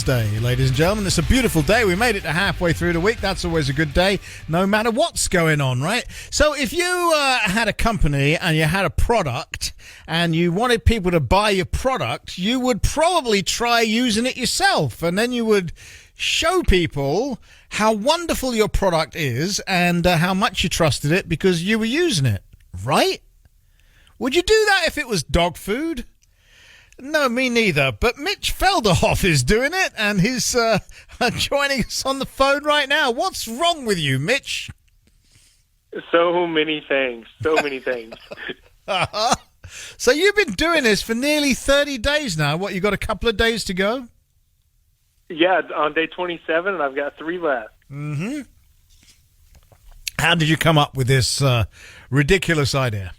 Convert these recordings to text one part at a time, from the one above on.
Wednesday, ladies and gentlemen. It's a beautiful day. We made it to halfway through the week. That's always a good day, no matter what's going on, right? So if you had a company and you had a product and you wanted people to buy your product, you would probably try using it yourself, and then you would show people how wonderful your product is and how much you trusted it because you were using it, right? Would you do that if it was dog food? No, me neither. But Mitch Felderhoff is doing it, and he's joining us on the phone right now. What's wrong with you, Mitch? So many things. So many things. So you've been doing this for nearly 30 days now. What, you got a couple of days to go? Yeah, on day 27, and I've got 3 left. Mm-hmm. How did you come up with this ridiculous idea?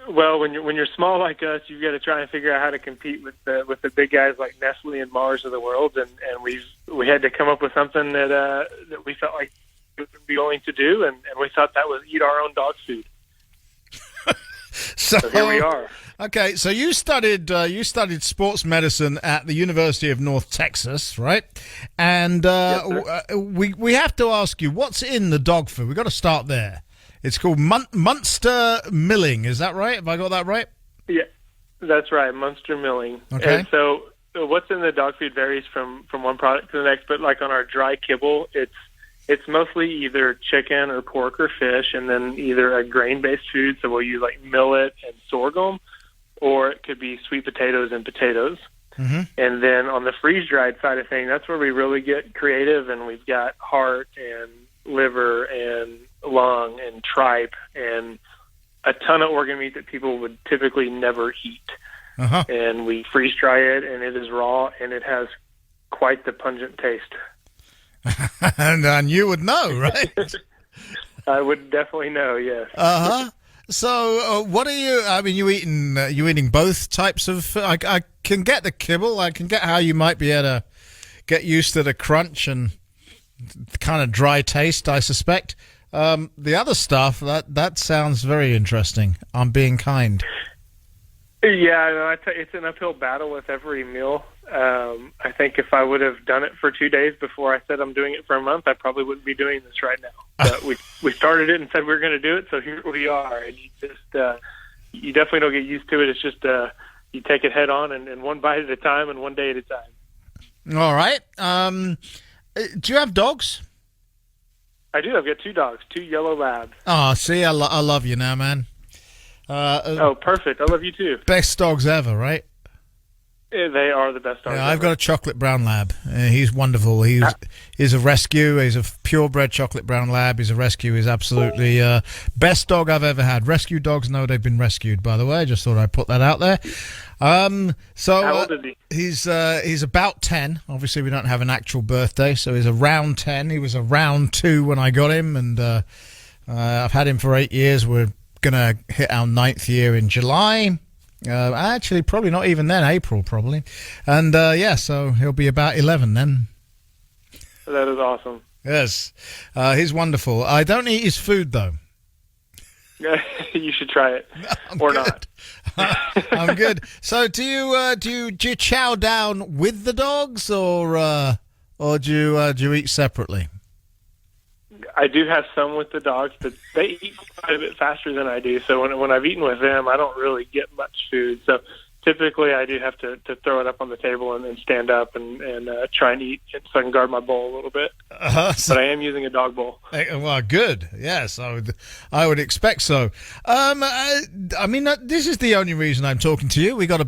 Well, when you're small like us, you've got to try and figure out how to compete with the big guys like Nestle and Mars of the world, and we had to come up with something that we felt like we would be willing to do, and we thought that was eat our own dog food. So here we are. Okay, so you studied sports medicine at the University of North Texas, right? And Yes, we have to ask you, what's in the dog food? We've got to start there. It's called Muenster Milling. Is that right? Have I got that right? Yeah, that's right, Muenster Milling. Okay. And so what's in the dog food varies from one product to the next, but like on our dry kibble, it's mostly either chicken or pork or fish, and then either a grain-based food, so we'll use like millet and sorghum, or it could be sweet potatoes and potatoes. Mm-hmm. And then on the freeze-dried side of things, that's where we really get creative, and we've got heart and liver and lung and tripe and a ton of organ meat that people would typically never eat. Uh-huh. And we freeze-dry it, and it is raw, and it has quite the pungent taste. and you would know, right? I would definitely know, yes. Uh-huh. So, what are you? I mean, you eating both types of? I can get the kibble. I can get how you might be able to get used to the crunch and the kind of dry taste, I suspect. The other stuff that sounds very interesting. I'm being kind. Yeah, no, it's an uphill battle with every meal. I think if I would have done it for 2 days before I said I'm doing it for a month, I probably wouldn't be doing this right now. But we started it and said we were going to do it, so here we are. And you definitely don't get used to it. It's just you take it head on and one bite at a time and one day at a time. All right. Do you have dogs? I do. I've got 2 dogs, 2 yellow labs. Oh, see, I love you now, man. Oh, perfect. I love you too. Best dogs ever, right? Yeah, they are the best dogs. Yeah, I've ever. got a chocolate brown lab. He's wonderful. He's a rescue. He's a purebred chocolate brown lab. He's a rescue. He's absolutely best dog I've ever had. Rescue dogs know they've been rescued, by the way. I just thought I'd put that out there. So how old is he? He's about 10. Obviously, we don't have an actual birthday, so he's around 10. He was around 2 when I got him, and I've had him for 8 years. We're gonna hit our 9th year in July. Actually, probably not even then. April, probably. And so he'll be about 11 then. That is awesome. Yes, he's wonderful. I don't eat his food though. You should try it, Or not. I'm good. So, do you chow down with the dogs, or do you eat separately? I do have some with the dogs, but they eat quite a bit faster than I do. So when I've eaten with them, I don't really get much food. So typically I do have to throw it up on the table and then stand up and try and eat so I can guard my bowl a little bit. But I am using a dog bowl. Well, good. Yes, I would expect so. I mean, this is the only reason I'm talking to you. We got to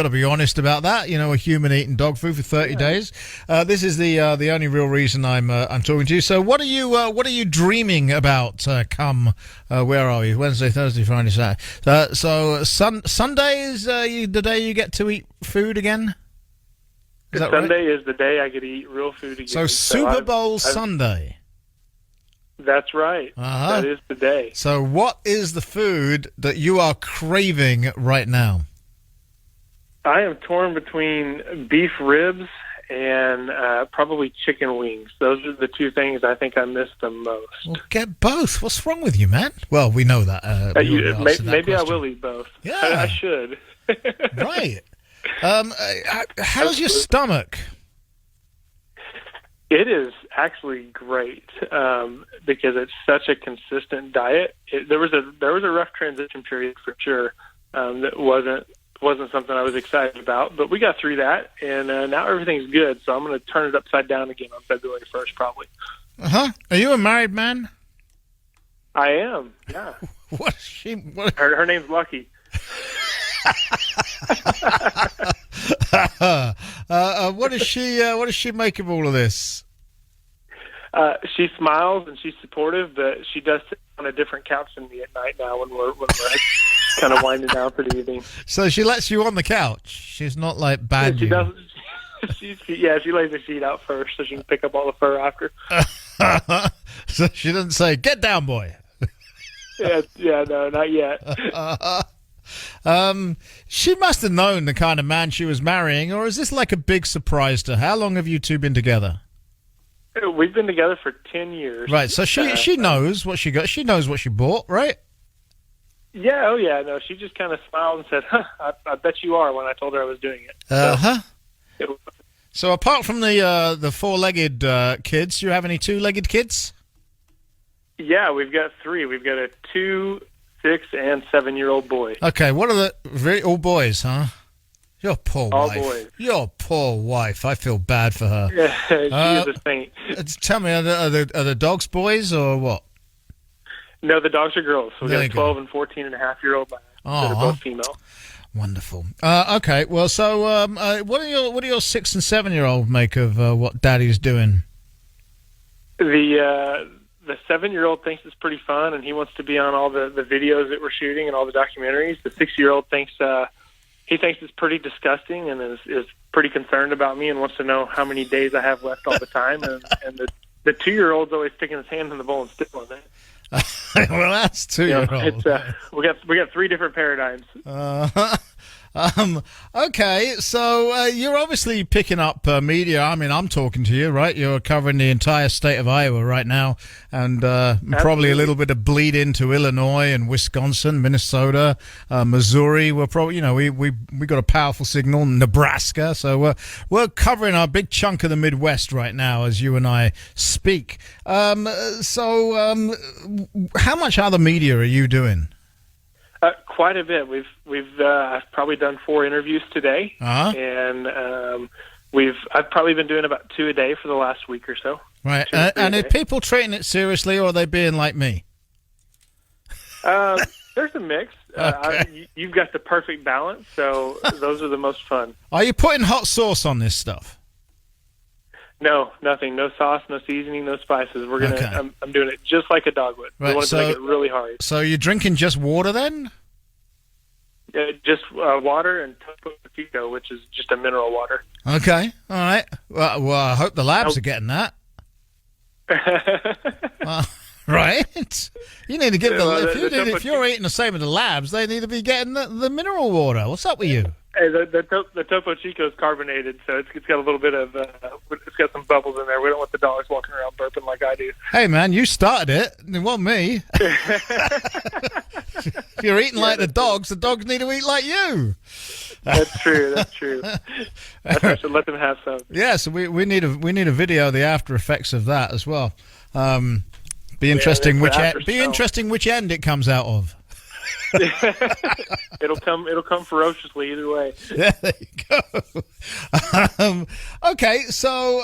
be honest about that. You know, a human eating dog food for 30 days. This is the only real reason I'm talking to you. So, what are you dreaming about? Where are you? Wednesday, Thursday, Friday, Saturday. So Sunday is the day you get to eat food again. Is that Sunday right? is the day I get to eat real food again. So Super Bowl Sunday. That's right. Uh-huh. That is the day. So what is the food that you are craving right now? I am torn between beef ribs and probably chicken wings. Those are the 2 things I think I miss the most. Well, get both. What's wrong with you, man? Well, we know that. Maybe I will eat both. Yeah. I should. Right. How's your stomach? It is actually great because it's such a consistent diet. There was a rough transition period for sure that wasn't something I was excited about, but we got through that, and now everything's good. So I'm going to turn it upside down again on February 1st, probably. Are you a married man? I am. Yeah. What is she? What? Her name's Lucky. What does she make of all of this? She smiles and she's supportive, but she does sit on a different couch than me at night now when we're kind of winding down for the evening. So she lets you on the couch. She's not like bad. She doesn't. She lays the sheet out first so she can pick up all the fur after. So she doesn't say, "Get down, boy." No, not yet. She must have known the kind of man she was marrying, or is this like a big surprise to her? How long have you two been together? We've been together for 10 years. Right, so she knows what she got. She knows what she bought, right? Yeah, oh yeah. No, she just kind of smiled and said, I bet you are, when I told her I was doing it. So apart from the four-legged kids, you have any two-legged kids? Yeah, we've got 3. We've got a 2, 6, and 7-year-old boy. Okay, what are all boys, huh? Your poor all wife. Boys. Your poor wife. I feel bad for her. Yeah, she is a saint. Tell me, are the dogs boys or what? No, the dogs are girls. So we got a 12 and 14-and-a-half-year-old that are both female. Wonderful. Okay, well, so what do your 6 and 7-year-old make of what Daddy's doing? The 7-year-old thinks it's pretty fun, and he wants to be on all the videos that we're shooting and all the documentaries. The 6-year-old thinks it's pretty disgusting and is pretty concerned about me and wants to know how many days I have left all the time. And the 2-year-old's always sticking his hand in the bowl and stippling it. Well, that's 2-year-old. We got 3 different paradigms. Okay, so you're obviously picking up media. I mean, I'm talking to you, right? You're covering the entire state of Iowa right now, and probably a little bit of bleed into Illinois and Wisconsin, Minnesota, Missouri. We're probably, we got a powerful signal, Nebraska. So we're covering a big chunk of the Midwest right now as you and I speak. So how much other media are you doing? Quite a bit. I've probably done 4 interviews today, and I've probably been doing about 2 a day for the last week or so. Right, and are people treating it seriously, or are they being like me? There's a mix. Okay. You've got the perfect balance, so those are the most fun. Are you putting hot sauce on this stuff? No, nothing. No sauce, no seasoning, no spices. We're gonna. Okay. I'm doing it just like a dog would. Right, we want to make it really hard. So you're drinking just water then? Just water and Topo Chico, which is just a mineral water. Okay, all right. Well, I hope the labs are getting that. Right? You need to give if you're eating the same as the labs, they need to be getting the mineral water. What's up with you? Hey, the Topo Chico is carbonated, so it's got a little bit of it's got some bubbles in there. We don't want the dogs walking around burping like I do. Hey man, you started it. It wasn't me. If you're eating like the dogs need to eat like you. That's true. That's true. I should let them have some. Yeah, so we need a video of the after effects of that as well. Be interesting which end it comes out of. It'll come ferociously either way. Yeah, there you go. Okay, so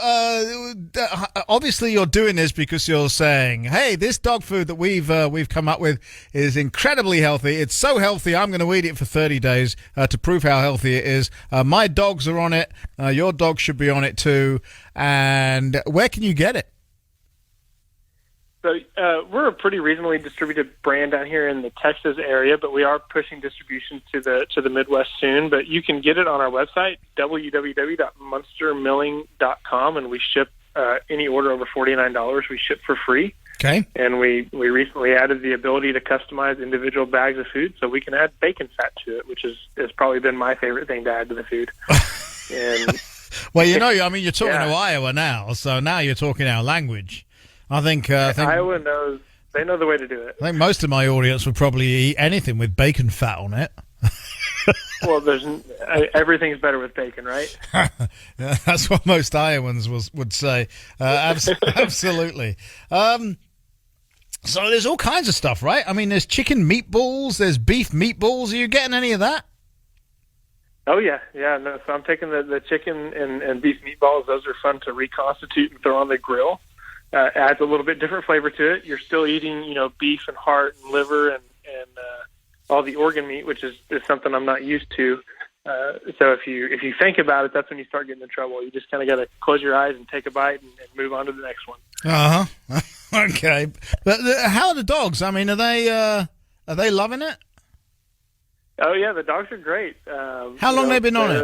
obviously you're doing this because you're saying, "Hey, this dog food that we've come up with is incredibly healthy. It's so healthy, I'm going to eat it for 30 days to prove how healthy it is. My dogs are on it. Your dog should be on it too. And where can you get it?" So we're a pretty reasonably distributed brand down here in the Texas area, but we are pushing distribution to the Midwest soon. But you can get it on our website, www.muenstermilling.com, and we ship any order over $49. We ship for free. Okay. And we recently added the ability to customize individual bags of food, so we can add bacon fat to it, which has probably been my favorite thing to add to the food. And well, you're talking to Iowa now, so now you're talking our language. I think Iowa knows. They know the way to do it. I think most of my audience would probably eat anything with bacon fat on it. Well, everything's better with bacon, right? Yeah, that's what most Iowans would say. Absolutely. So there's all kinds of stuff, right? I mean, there's chicken meatballs, there's beef meatballs. Are you getting any of that? Oh, yeah. Yeah, no, so I'm taking the chicken and beef meatballs. Those are fun to reconstitute and throw on the grill. Adds a little bit different flavor to it. You're still eating, beef and heart and liver and all the organ meat, which is something I'm not used to. So if you think about it, that's when you start getting in trouble. You just kind of got to close your eyes and take a bite and move on to the next one. Uh-huh. Okay. But how are the dogs? I mean, are they loving it? Oh, yeah, the dogs are great. How long they been on it?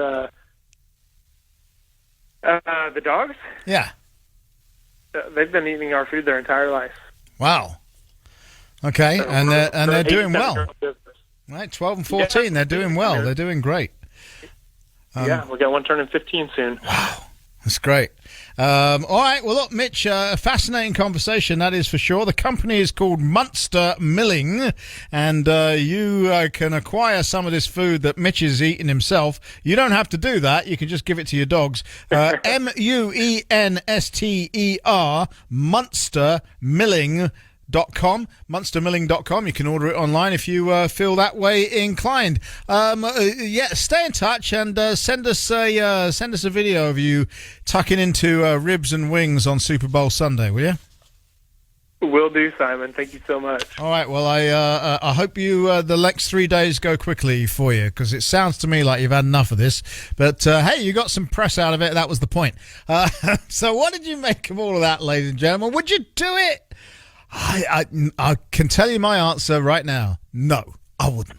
The dogs? Yeah. They've been eating our food their entire life. Wow. Okay, So and they're doing well. Business. Right, 12 and 14, yeah, they're doing well. They're doing great. Yeah, we got one turning 15 soon. Wow, that's great. All right, well, look, Mitch, a fascinating conversation, that is for sure. The company is called Muenster Milling, and you can acquire some of this food that Mitch is eating himself. You don't have to do that. You can just give it to your dogs. Muenster, Muenster Milling. muenstermilling.com. You can order it online if you feel that way inclined. Stay in touch and send us a video of you tucking into ribs and wings on Super Bowl Sunday, will you? Will do, Simon. Thank you so much. All right. Well, I hope the next 3 days go quickly for you, because it sounds to me like you've had enough of this. But hey, you got some press out of it. That was the point. So, what did you make of all of that, ladies and gentlemen? Would you do it? I can tell you my answer right now. No, I wouldn't.